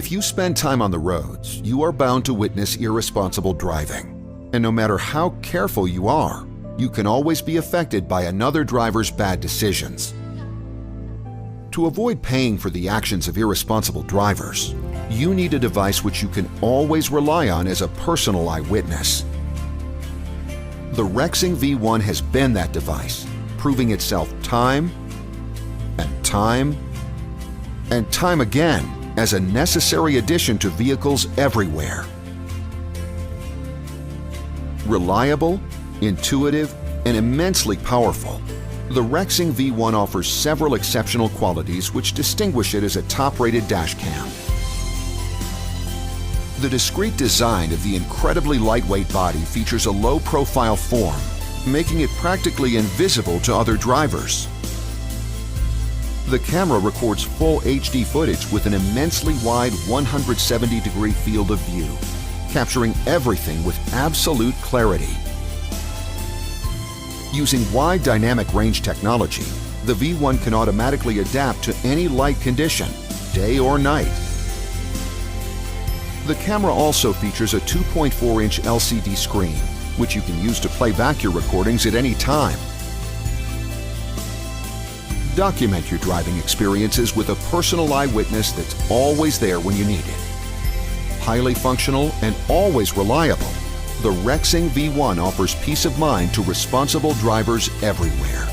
If you spend time on the roads, you are bound to witness irresponsible driving. And no matter how careful you are, you can always be affected by another driver's bad decisions. To avoid paying for the actions of irresponsible drivers, you need a device which you can always rely on as a personal eyewitness. The Rexing V1 has been that device, proving itself time and time and time again as a necessary addition to vehicles everywhere. Reliable, intuitive, and immensely powerful, the Rexing V1 offers several exceptional qualities which distinguish it as a top-rated dash cam. The discreet design of the incredibly lightweight body features a low-profile form, making it practically invisible to other drivers. The camera records full HD footage with an immensely wide 170-degree field of view, capturing everything with absolute clarity. Using wide dynamic range technology, the V1 can automatically adapt to any light condition, day or night. The camera also features a 2.4-inch LCD screen, which you can use to play back your recordings at any time. Document your driving experiences with a personal eyewitness that's always there when you need it. Highly functional and always reliable, the Rexing V1 offers peace of mind to responsible drivers everywhere.